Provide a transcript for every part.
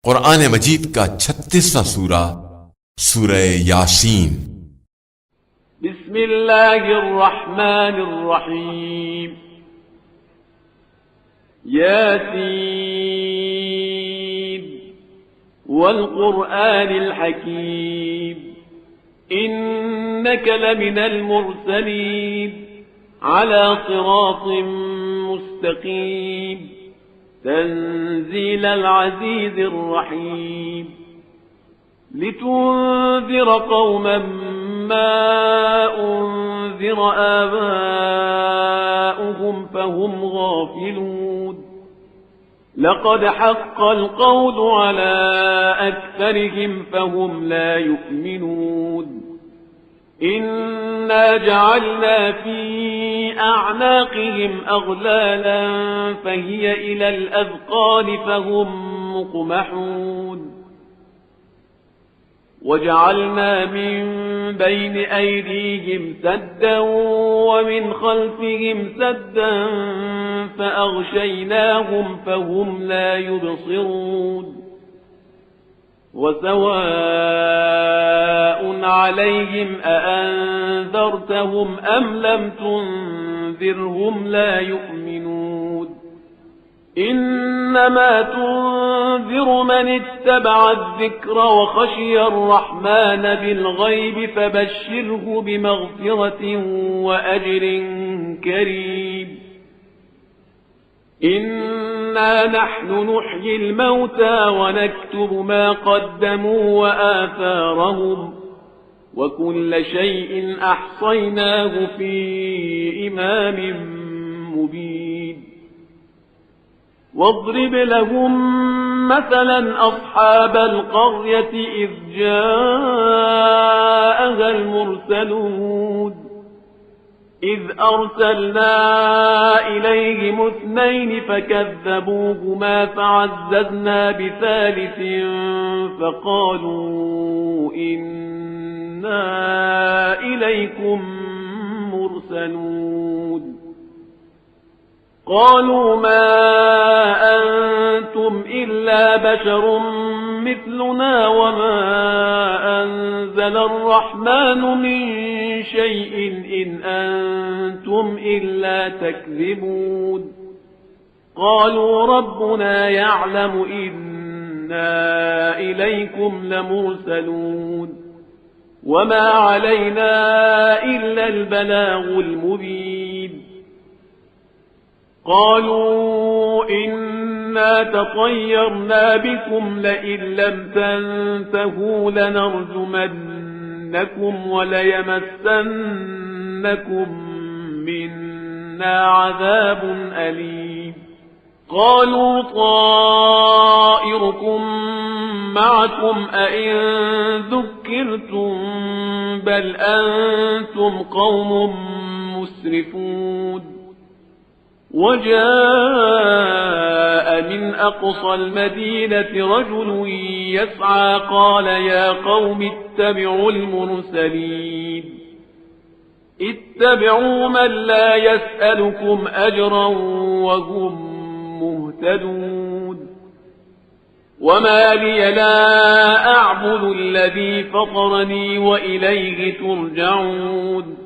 कुरान मजीद का 36वां सूरा सूरह यासीन। बिस्मिल्लाहिर्रहमानिर्रहीम। यासीन वल कुरआनिल हकीम इन्नका लमिनल मुरसलीन अला सिरातिम मुस्तकीम तंजीलल अज़ीज़िर रहीम लितुन्ज़िर क़ौमन मा उन्ज़िर आबाउहुम फहुम गाफ़िलून लक़द हक़्क़ल क़ौलु अला अक्सरिहिम फहुम ला युमिनून इन्ना जअलना फी अअनाक़िहिम अग़लाला फहिय इलल अज़क़ान फहुम मुक़महून वजअलना मिन बैन अयदीहिम सद्दन वमिन खल्फिहिम सद्दन फ़अग़शयनाहुम फहुम ला युबसिरून वसवाء عليهم أأنذرتهم أم لم تنذرهم لا يؤمنون إنما تنذر من اتبع الذكر وخشي الرحمن بالغيب فبشره بمغفرة وأجر كريم إنا نحن نحيي الموتى ونكتب ما قدموا وآثارهم وكل شيء أحصيناه في إمام مبين واضرب لهم مثلا أصحاب القرية إذ جاءها المرسلون إذ أرسلنا إليهم 2 فكذبوهما فعززنا بثالث فقالوا إنا إليكم مرسلون قالوا ما أنتم إلا بشر مثلنا وما أنزل الرحمن من شيء إن أنتم إلا تكذبون قالوا ربنا يعلم إنا إليكم لمرسلون وما علينا إلا البلاغ المبين قالوا إنا تطيرنا بكم لئن لم تنتهوا لنرجمنكم وليمسنكم منا عذاب أليم قالوا طائركم معكم أئن ذكرتم بل أنتم قوم مسرفون وجاء من أقصى المدينة رجل يسعى قال يا قوم اتبعوا المرسلين اتبعوا من لا يسألكم أجرا وهم مهتدون وما لي لا أعبد الذي فطرني وإليه ترجعون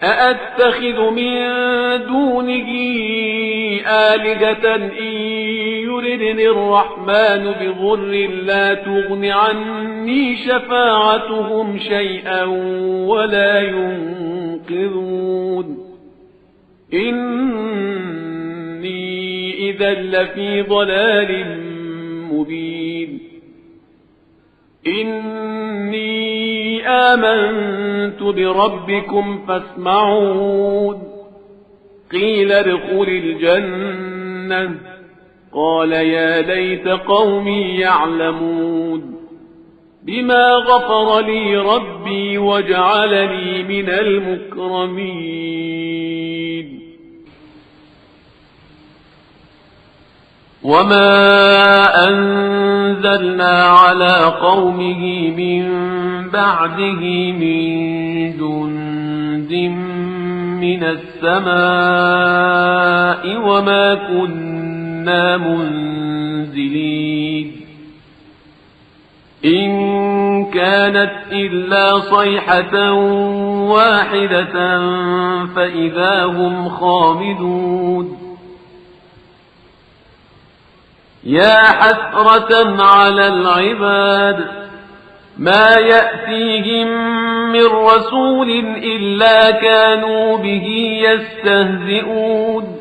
أأتخذ من دونه آلهة إن يردني الرحمن بضر لا تغن عني شفاعتهم شيئا ولا ينقذون إني إذا لفي ضلال مبين إني آمنت بربكم فاسمعون قيل ادخل الجنة قال يا ليت قومي يعلمون بما غفر لي ربي وجعلني من المكرمين وما أنزلنا على قومه من بعده من جند من السماء وما كنا منزلين إن كانت إلا صيحة واحدة فإذا هم خامدون يا حسرة على العباد ما يأتيهم من رسول إلا كانوا به يستهزئون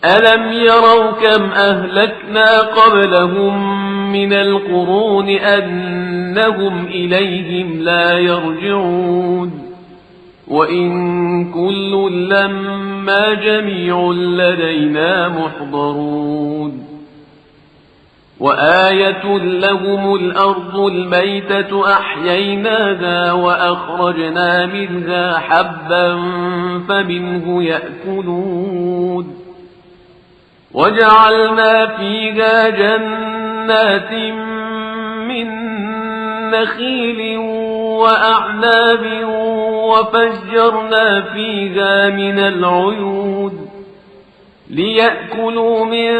ألم يروا كم أهلكنا قبلهم من القرون أنهم إليهم لا يرجعون وإن كل لما جميع لدينا محضرون وآية لهم الأرض الميتة أحييناها وأخرجنا منها حبا فمنه يأكلون وجعلنا فيها جنات من نخيل وأعناب وفجرنا فيها من العيون ليأكلوا من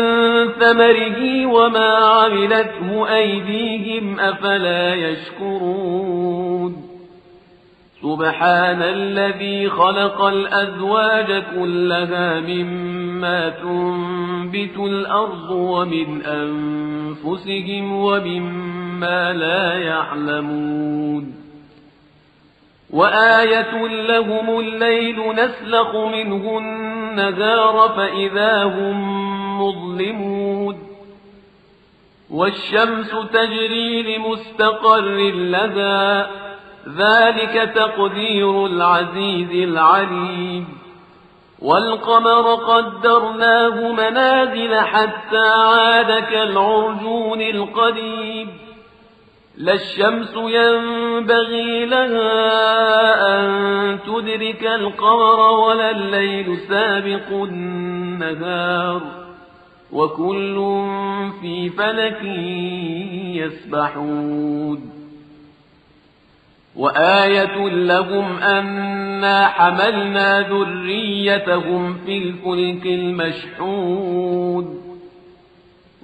ثمره وما عملته أيديهم أفلا يشكرون سبحان الذي خلق الأزواج كلها مما تنبت الأرض ومن أنفسهم ومما لا يعلمون وآية لهم الليل نسلخ منه النهار فإذا هم مظلمون والشمس تجري لمستقر لها ذلك تقدير العزيز العليم والقمر قدرناه منازل حتى عاد كالعرجون القديم لا الشمس ينبغي لها أن تدرك القمر ولا الليل سابق النهار وكل في فلك يسبحون وآية لهم أنا حملنا ذريتهم في الفلك المشحون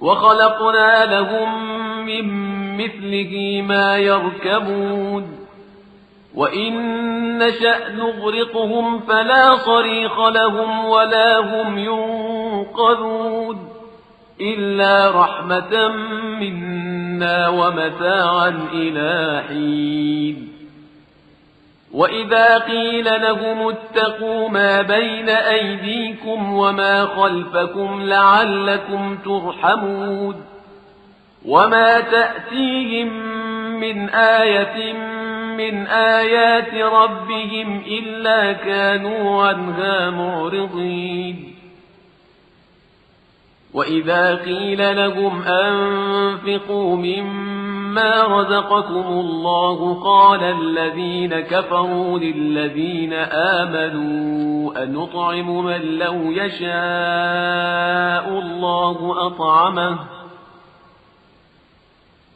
وخلقنا لهم من مثله ما يركبون وإن نشأ نغرقهم فلا صريخ لهم ولا هم ينقذون إلا رحمة منا ومتاعا إلى حين وإذا قيل لهم اتقوا ما بين أيديكم وما خلفكم لعلكم ترحمون وما تأتيهم من آية من آيات ربهم إلا كانوا عنها معرضين وإذا قيل لهم أنفقوا مما رزقكم الله قال الذين كفروا للذين آمنوا أنطعم من لو يشاء الله أطعمه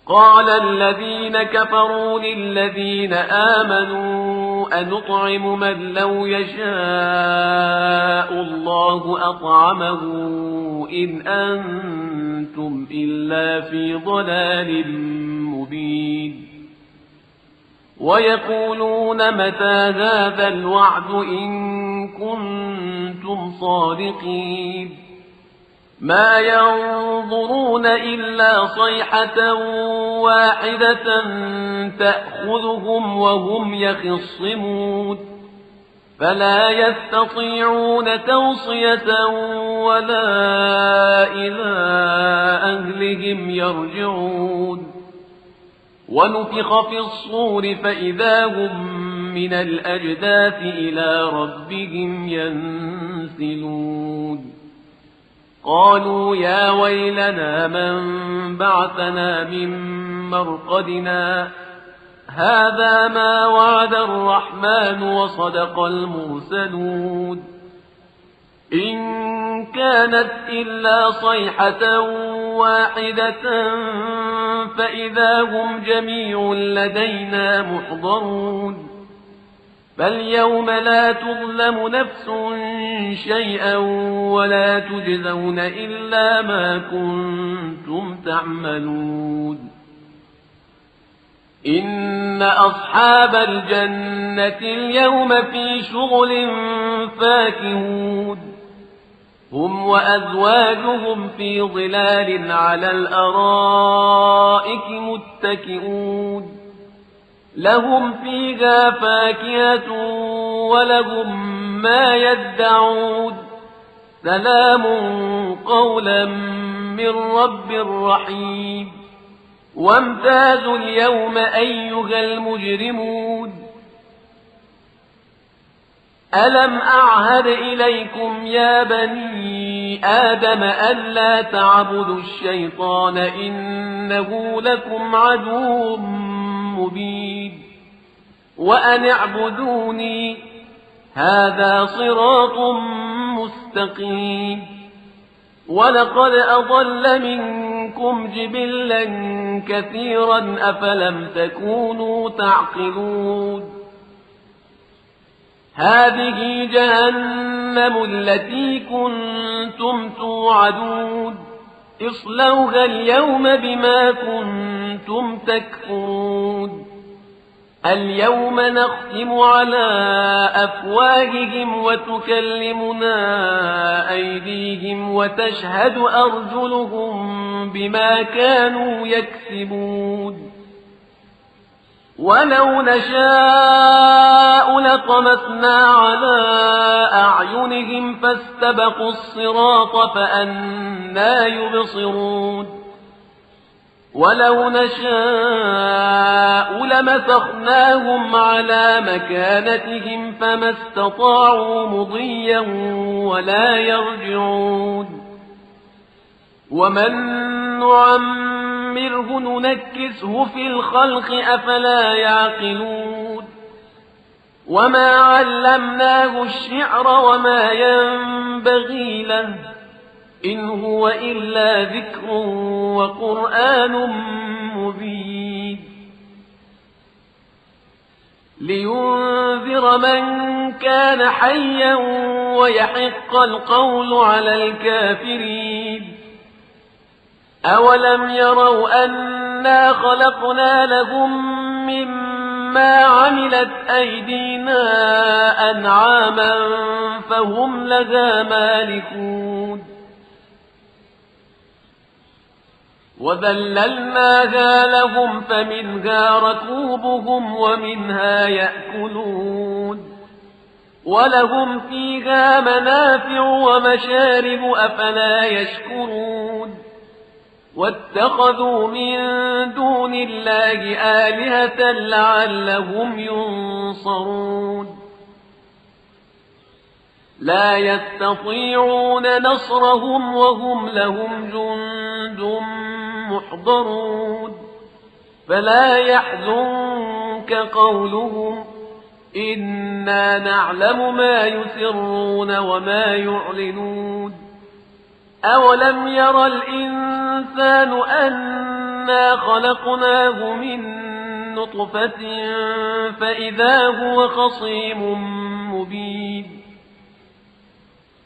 قال الذين كفروا للذين آمنوا أنطعم من لو يشاء الله أطعمه إن أنتم إلا في ضلال مبين ويقولون متى هذا الوعد إن كنتم صادقين ما ينظرون إلا صيحة واحدة تأخذهم وهم يخصمون فلا يستطيعون توصية ولا إلى أهلهم يرجعون ونفخ في الصور فإذا هم من الأجداث إلى ربهم ينسلون قالوا يا ويلنا من بعثنا من مرقدنا هذا ما وعد الرحمن وصدق المرسلون إن كانت إلا صيحة واحدة فإذا هم جميع لدينا محضرون فاليوم لا تظلم نفس شيئا ولا تجزون إلا ما كنتم تعملون إن أصحاب الجنة اليوم في شغل فاكهون هم وأزواجهم في ظلال على الأرائك متكئون لهم فيها فاكهة ولهم ما يدعون سلام قولا من رب رحيم وامتازوا اليوم أيها المجرمون ألم أعهد إليكم يا بني آدم ألا تعبدوا الشيطان إنه لكم عدو مبين وأن اعبدوني هذا صراط مستقيم ولقد أضل منكم جبلا كثيرا أفلم تكونوا تعقلون هذه جهنم التي كنتم توعدون اصلوها اليوم بما كنتم تكفرون اليوم نختم على أفواههم وتكلمنا أيديهم وتشهد أرجلهم بما كانوا يكسبون ولو نشاء لطمسنا على أعينهم فاستبقوا الصراط فأنى يبصرون ولو نشاء لمسخناهم على مكانتهم فما استطاعوا مضيا ولا يرجعون ومن نعمره ننكسه في الخلق أفلا يعقلون وما علمناه الشعر وما ينبغي له إن هو إلا ذكر وقرآن مبين لينذر من كان حيا ويحق القول على الكافرين أولم يروا أنا خلقنا لهم مما عملت أيدينا أنعاما فهم لها مالكون وذللناها لهم فمنها ركوبهم ومنها يأكلون ولهم فيها منافع ومشارب أفلا يشكرون واتخذوا من دون الله آلهة لعلهم ينصرون لا يستطيعون نصرهم وهم لهم جند محضرون فلا يحزنك قولهم إنا نعلم ما يسرون وما يعلنون أولم ير الإنسان أنا خلقناه من نطفة فإذا هو خصيم مبين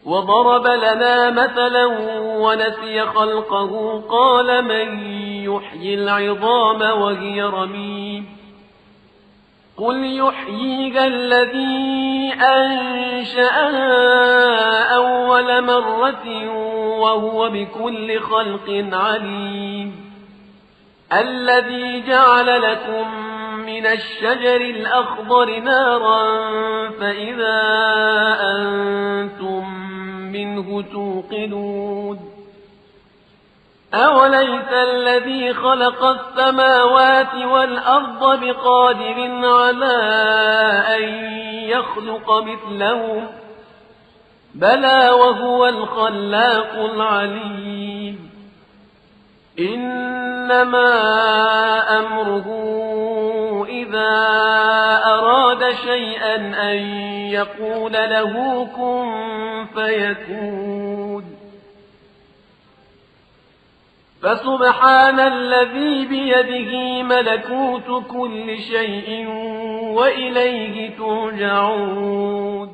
وضرب لنا مثلا ونسي خلقه قال من يحيي العظام وهي رميم قل يحييها الذي أنشأها أول مرة وهو بكل خلق عليم الذي جعل لكم من الشجر الأخضر نارا فإذا أنتم منه توقدون أوليس الذي خلق السماوات والأرض بقادر على أن يخلق مثلهم بلى وهو الخلاق العليم إنما أمره إذا أراد شيئا أن يقول له كن فيكون فسبحان الذي بيده ملكوت كل شيء وإليه ترجعون